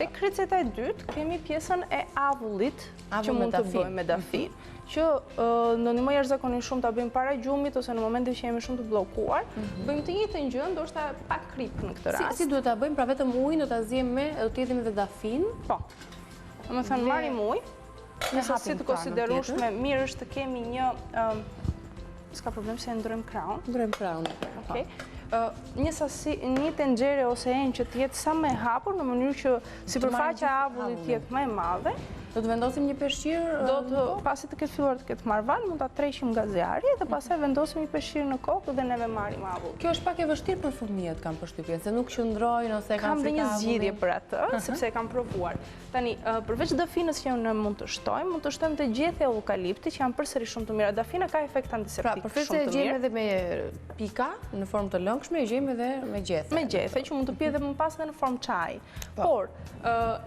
Tek receta e dytë kemi pjesën e avullit që mund të bëjmë me dafinë, që ndonjëherë jashtëzakonisht shumë ta bëjmë para gjumit ose në momente që jemi shumë të bllokuar, bëjmë të njëjtën gjë, ndoshta pak krip në këtë rast. Si duhet ta bëjmë? Pra vetëm ujin do ta zjem me, do të hedhim edhe dafinë. Po. Domethënë marrim ujë, në sasi të konsiderueshme, mirë është të kemi një s'ka problem se ndrojmë krahun. Ndrojmë krahun. Okej. Një tenxhere ose enjë që të jetë sa më e hapur në mënyrë që sipërfaqja e avullit të jetë më e madhe. Do të vendosim një peshqir pasi të ketë filluar të ketë marrë val, mund ta treqim nga zjarri dhe pastaj vendosim një peshqir në kokë dhe neve marrim avull. Kjo është pak e vështirë për fëmijët, kam përshtypjen, se nuk qëndrojnë ose kanë frikë. Kam një zgjidhje për atë, sepse e kam provuar. Tani, përveç dafinës që ne mund të shtojmë të gjethe eukalipti që janë përsëri shumë të mira. Dafina ka efekt antiseptik shumë të mirë. Pra, përveç se e gjejmë edhe me pika në formë të lëngshme, e gjejmë edhe me gjethe. Me gjethe që mund të pihet edhe më pas edhe në formë çaji. Por,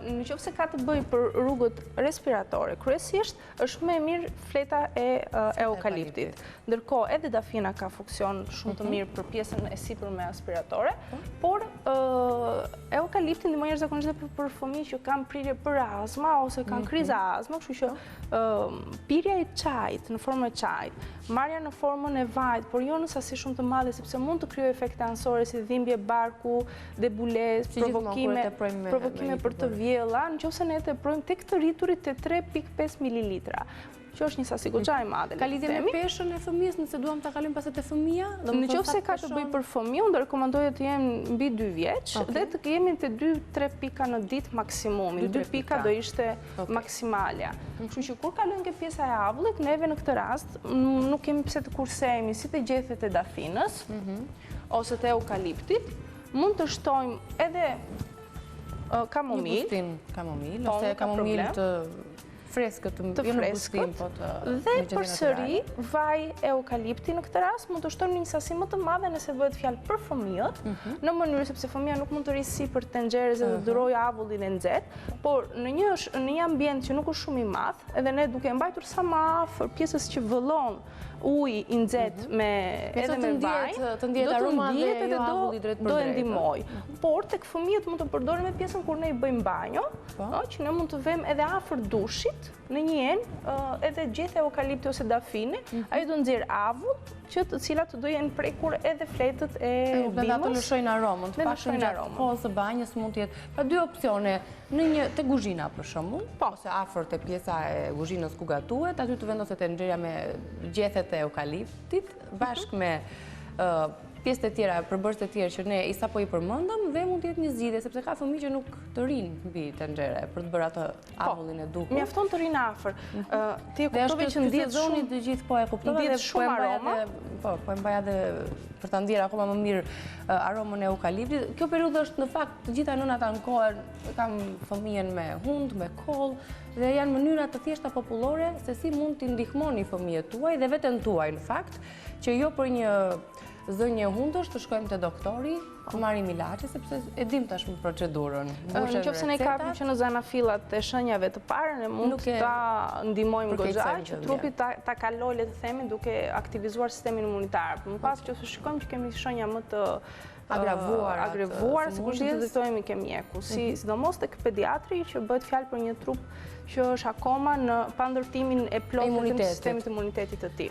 nëse ka të bëjë për rrugët respiratore, kryesisht është më e mirë fleta e eukaliptit. Ndërkohë edhe dafina ka funksion shumë të mirë për pjesën e sipërme aspiratore, por eukalipti ndihmon jashtëzakonisht edhe për fëmijë që kanë prirje për astma ose kanë kriza astme, kështu që pirja e çajit në formën e çajit, marrja në formën e vajit, por jo në sasi shumë të madhe sepse mund të krijojë efekte anësore si dhimbje barku, debulezë, provokime për të vjella, nëse ne teprojmë tek të rriturit te 3.5 ml. Që është një sasi goxha e madhe. Ka lidhje me peshën e fëmijës nëse duam ta kalojmë pas te fëmia? Nëse ka të bëjë për fëmijë, unë rekomandoj të jenë mbi 2 vjeç dhe të jemi te 2-3 pika në ditë maksimumi. 2 pika do ishte maksimalja. Kështu që kur kalojmë ke pjesa e avullit, neve në këtë rast nuk kemi pse të kursehemi si te gjethet e dafinës ose te eukaliptit, mund të shtojmë edhe kamomil, ose kamomil të freskët, dhe përsëri vaj eukalipti në këtë rast mund të shtojmë një sasi më të madhe nëse bëhet fjalë për fëmijët, në mënyrë sepse fëmia nuk mund të rrisë sipër tenxherës dhe të durojë avullin e nxehtë, por në një ambient që nuk është shumë i madh, edhe ne duke mbajtur sa më afër pjesës që vëllon uji i nxehtë edhe me vaj, të ndihet aroma dhe do e ndihmoj. Por tek fëmijët mund të përdorim edhe pjesën kur ne i bëjmë banjo, që ne mund të vëmë edhe afër dushit, në një enë, edhe gjethe eukalipti ose dafine, ajo do nxjerr avull, të cilat do jenë prekur edhe fletët e bimës. Dhe ato lëshojnë aromën, të paktën gjatë kohës së banjës mund të jetë. Pra dy opsione, te kuzhina për shembull, ose afër te pjesa e kuzhinës ku gatuhet, aty të vendoset tenxheria me gjethet e eukaliptit bashkë me pjesët e tjera, përbërës të tjera që ne i sapo i përmendëm dhe mund të jetë një zgjidhje sepse ka fëmijë që nuk të rinë mbi tenxhere për të bërë atë avullin e duhur. Mjafton të rinë afër. Ti e kuptove që ndihet shumë të gjithë po e kuptova dhe shumë aroma. Po e mbaj edhe për ta ndier akoma më mirë aromën e eukaliptit. Kjo periudhë është në fakt të gjitha nënat ankohen, kam fëmijën me hund, me koll dhe janë mënyra të thjeshta popullore se si mund t'i ndihmoni fëmijët tuaj dhe veten tuaj në fakt, që jo për një zënje hundësh të shkojmë te doktori, të marrim ilaçe sepse e dim tashmë procedurën. Nëse ne kapim që në zanafillat e shenjave të parë, ne mund ta ndihmojmë goxha që trupi ta kalojë, le të themi, duke aktivizuar sistemin imunitar. Më pas që shikojmë që kemi shenja më të agrevuar, sikur që të drejtohemi ke mjeku, sidomos tek pediatri që bëhet fjalë për një trup që është akoma në pandërtimin e plotë të sistemit imunitetit të tij.